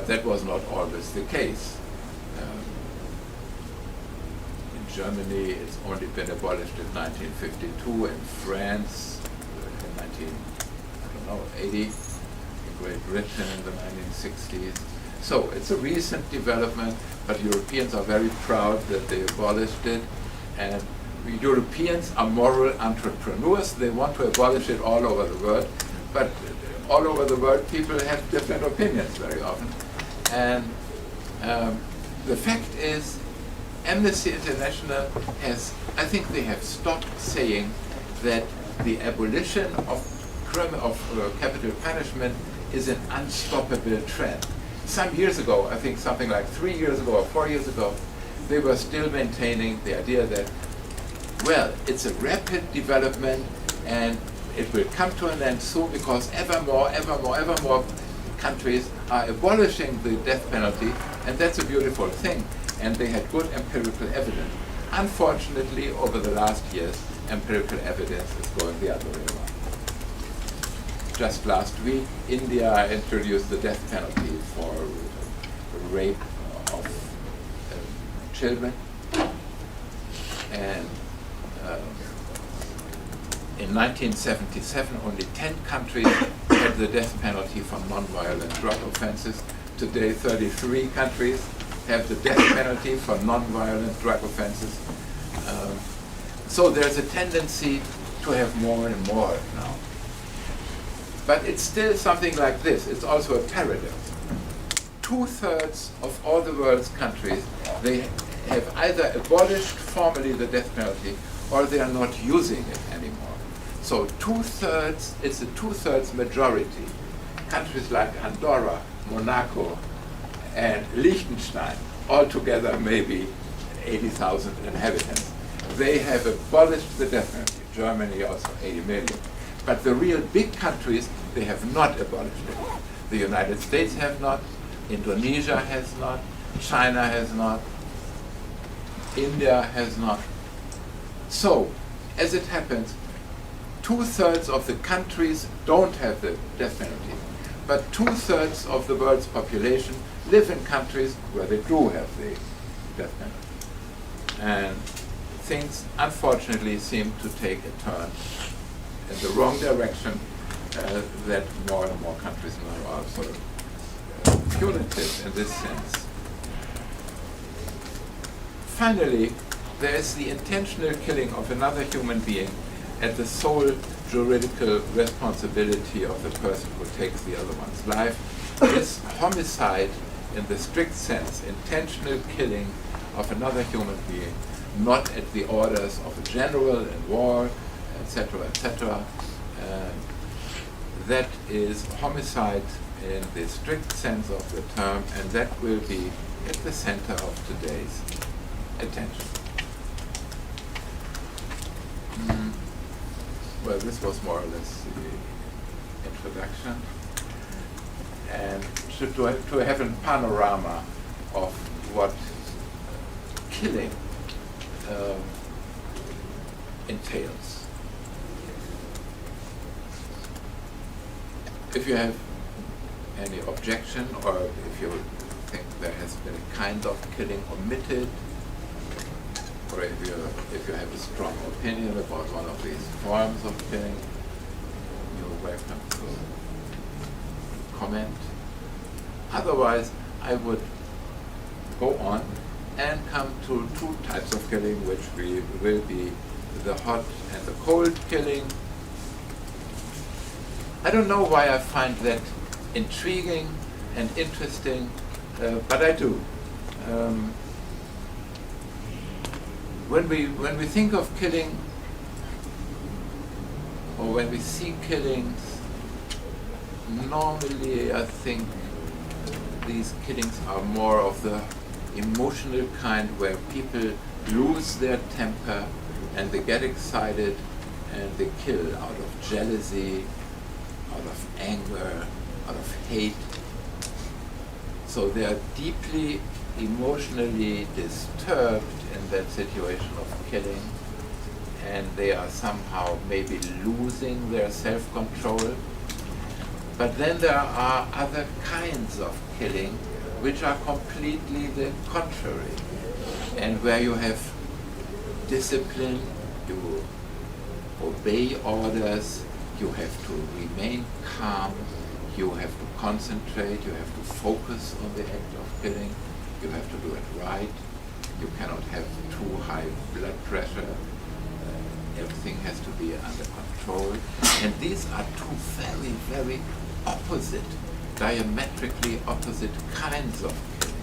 But that was not always the case. In Germany, it's only been abolished in 1952. In France, in 1980. In Great Britain in the 1960s. So it's a recent development, but Europeans are very proud that they abolished it. And Europeans are moral entrepreneurs. They want to abolish it all over the world. But all over the world, people have different opinions very often. And the fact is, Amnesty International has, I think they have stopped saying that the abolition of capital punishment is an unstoppable trend. Some years ago, I think something like 3 years ago or 4 years ago, they were still maintaining the idea that, well, it's a rapid development and it will come to an end soon because ever more countries are abolishing the death penalty, and that's a beautiful thing. And they had good empirical evidence. Unfortunately, over the last years, empirical evidence is going the other way around. Just last week, India introduced the death penalty for rape of children. And in 1977, only 10 countries had the death penalty for non-violent drug offenses. Today, 33 countries have the death penalty for non-violent drug offenses. So there's a tendency to have more and more now. But it's still something like this. It's also a paradox. 2/3 of all the world's countries, they have either abolished formally the death penalty or they are not using it anymore. So 2/3, it's a 2/3 majority. Countries like Andorra, Monaco, and Liechtenstein, altogether maybe 80,000 inhabitants, they have abolished the death penalty. Germany also 80 million. But the real big countries, they have not abolished it. The United States have not, Indonesia has not, China has not, India has not. So, as it happens, 2/3 of the countries don't have the death penalty, but 2/3 of the world's population live in countries where they do have the death penalty. And things, unfortunately, seem to take a turn in the wrong direction, that more and more countries now are sort of punitive in this sense. Finally, there is the intentional killing of another human being at the sole juridical responsibility of the person who takes the other one's life. Is homicide in the strict sense, intentional killing of another human being, not at the orders of a general in war, etc., etc. That is homicide in the strict sense of the term, and that will be at the center of today's attention. Well, this was more or less the introduction. And to have a panorama of what killing entails. If you have any objection, or if you think there has been a kind of killing omitted, or if you have a strong opinion about one of these forms of killing, you're welcome to comment. Otherwise, I would go on and come to two types of killing, which will be the hot and the cold killing. I don't know why I find that intriguing and interesting, but I do. When we think of killing, or when we see killings, normally I think these killings are more of the emotional kind, where people lose their temper and they get excited and they kill out of jealousy, out of anger, out of hate. So they are deeply emotionally disturbed in that situation of killing, and they are somehow maybe losing their self-control. But then there are other kinds of killing which are completely the contrary, and where you have discipline, you obey orders, you have to remain calm, you have to concentrate, you have to focus on the act of killing, you have to do it right, you cannot have too high blood pressure, everything has to be under control. And these are two very, very opposite, diametrically opposite kinds of killing.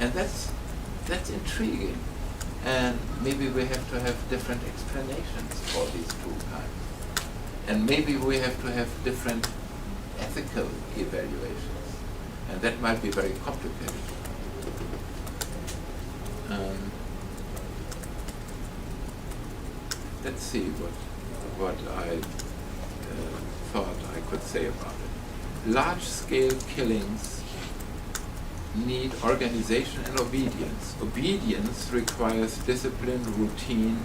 And that's intriguing. And maybe we have to have different explanations for these two kinds. And maybe we have to have different ethical evaluations. And that might be very complicated. Let's see what I thought I could say about it. Large-scale killings need organization and obedience. Obedience requires discipline, routine,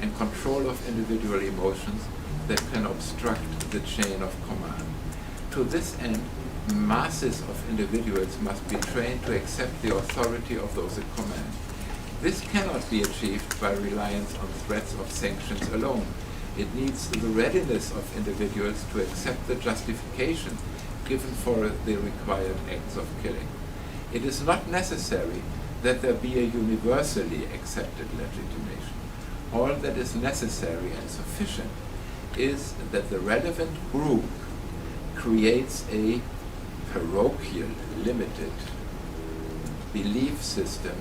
and control of individual emotions that can obstruct the chain of command. To this end, masses of individuals must be trained to accept the authority of those in command. This cannot be achieved by reliance on threats of sanctions alone. It needs the readiness of individuals to accept the justification given for the required acts of killing. It is not necessary that there be a universally accepted legitimation. All that is necessary and sufficient is that the relevant group creates a parochial, limited belief system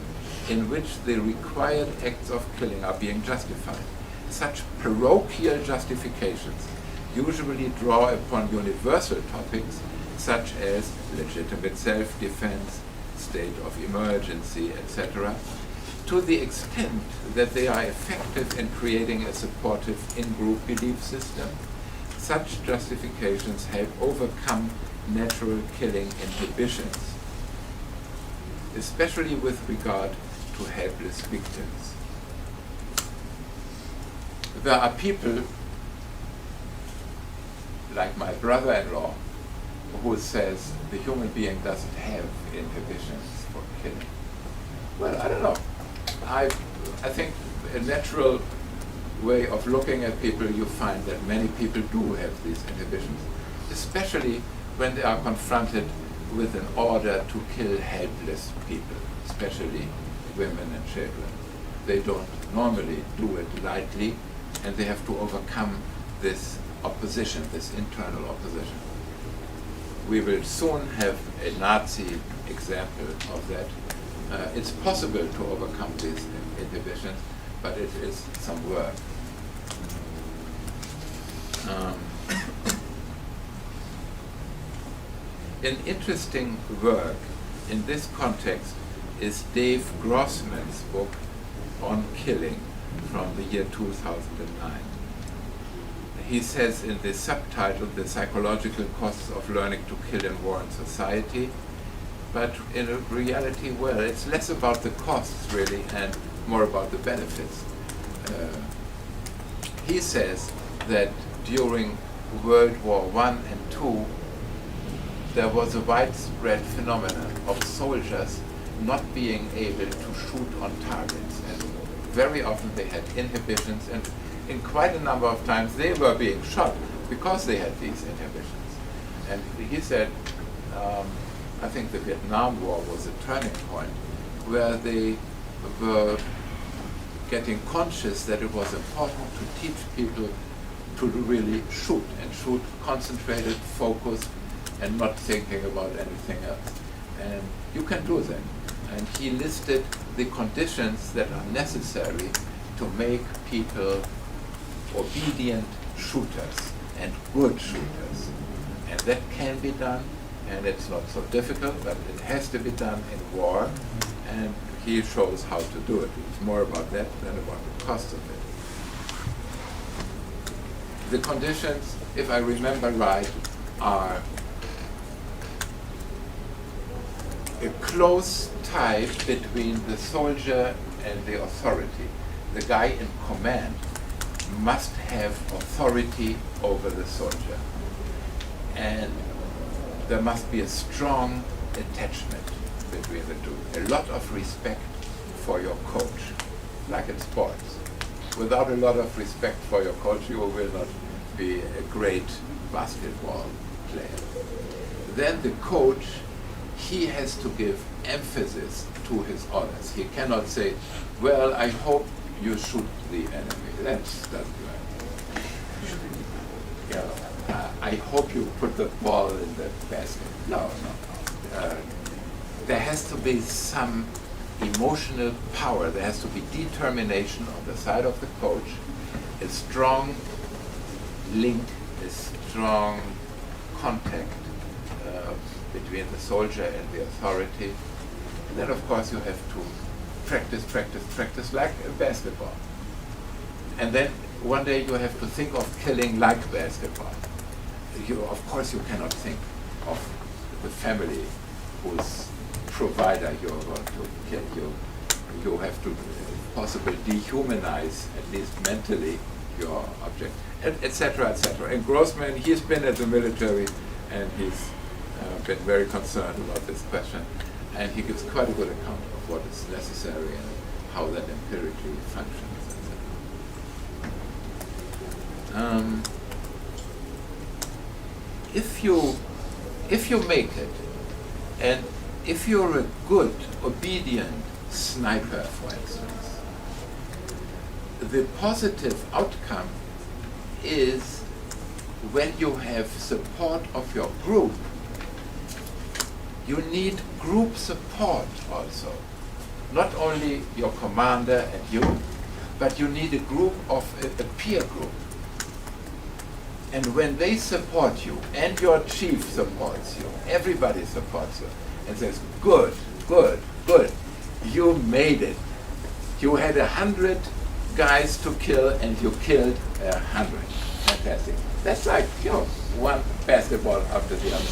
in which the required acts of killing are being justified. Such parochial justifications usually draw upon universal topics such as legitimate self-defense, state of emergency, etc., to the extent that they are effective in creating a supportive in-group belief system. Such justifications help overcome natural killing inhibitions, especially with regard to helpless victims. There are people like my brother-in-law who says the human being doesn't have inhibitions for killing. Well, I don't know. I think a natural way of looking at people, you find that many people do have these inhibitions, especially when they are confronted with an order to kill helpless people, especially women and children. They don't normally do it lightly, and they have to overcome this opposition, this internal opposition. We will soon have a Nazi example of that. It's possible to overcome these inhibitions, but it is some work. An interesting work in this context is Dave Grossman's book on killing from the year 2009. He says in the subtitle, "The Psychological Costs of Learning to Kill in War and Society," but in reality, well, it's less about the costs really and more about the benefits. He says that during World War I and II, there was a widespread phenomenon of soldiers not being able to shoot on targets, and very often they had inhibitions, and in quite a number of times they were being shot because they had these inhibitions. And he said, I think the Vietnam War was a turning point where they were getting conscious that it was important to teach people to really shoot, and shoot concentrated, focused, and not thinking about anything else. And you can do that. And he listed the conditions that are necessary to make people obedient shooters and good shooters. And that can be done, and it's not so difficult, but it has to be done in war, and he shows how to do it. It's more about that than about the cost of it. The conditions, if I remember right, are a close tie between the soldier and the authority. The guy in command must have authority over the soldier. And there must be a strong attachment between the two. A lot of respect for your coach, like in sports. Without a lot of respect for your coach, you will not be a great basketball player. Then the coach, he has to give emphasis to his orders. He cannot say, well, I hope you shoot the enemy. That's right. I hope you put the ball in the basket. No. There has to be some emotional power. There has to be determination on the side of the coach, a strong link, a strong contact between the soldier and the authority. And then, of course, you have to practice like basketball. And then one day you have to think of killing like basketball. Of course, you cannot think of the family whose provider you're going to kill. You have to possibly dehumanize, at least mentally, your object, etc., etc. And Grossman, he's been at the military, and he's been very concerned about this question, and he gives quite a good account of what is necessary and how that empirically functions, etc. If you make it, and if you're a good, obedient sniper, for instance, the positive outcome is when you have support of your group. You need group support also. Not only your commander and you, but you need a group of a peer group. And when they support you, and your chief supports you, everybody supports you, and says, good, good, good, you made it. You had 100 guys to kill, and you killed 100. Fantastic. That's like, one basketball after the other.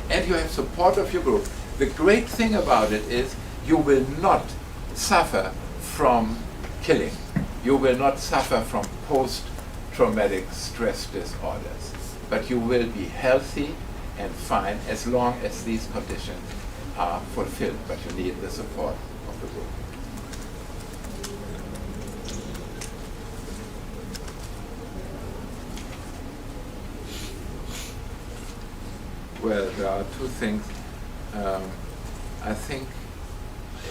And you have support of your group. The great thing about it is you will not suffer from killing. You will not suffer from post-traumatic stress disorders. But you will be healthy and fine as long as these conditions are fulfilled. But you need the support of the group. Well, there are two things. I think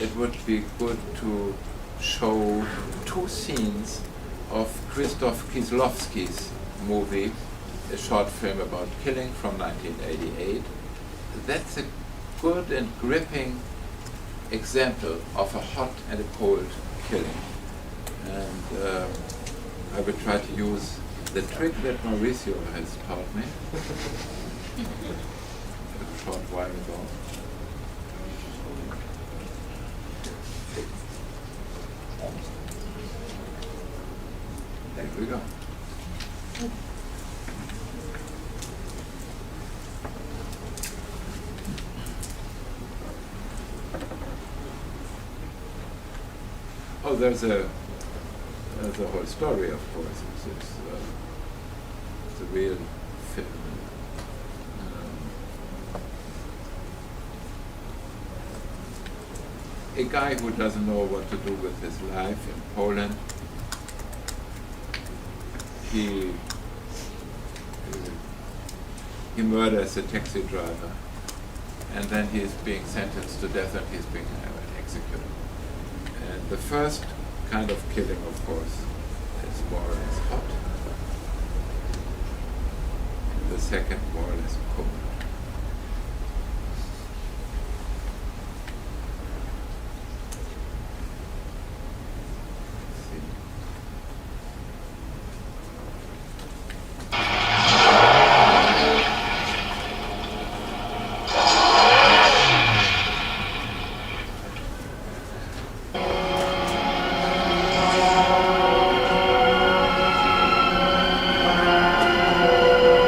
it would be good to show two scenes of Krzysztof Kieslowski's movie, a short film about killing from 1988. That's a good and gripping example of a hot and a cold killing. And I will try to use the trick that Mauricio has taught me a short while ago. There we go. Oh, there's a whole story, of course. It's a real film. A guy who doesn't know what to do with his life in Poland. He murders a taxi driver, and then he is being sentenced to death, and he's being executed. And the first kind of killing, of course, is more or less hot. And the second, more or less cold.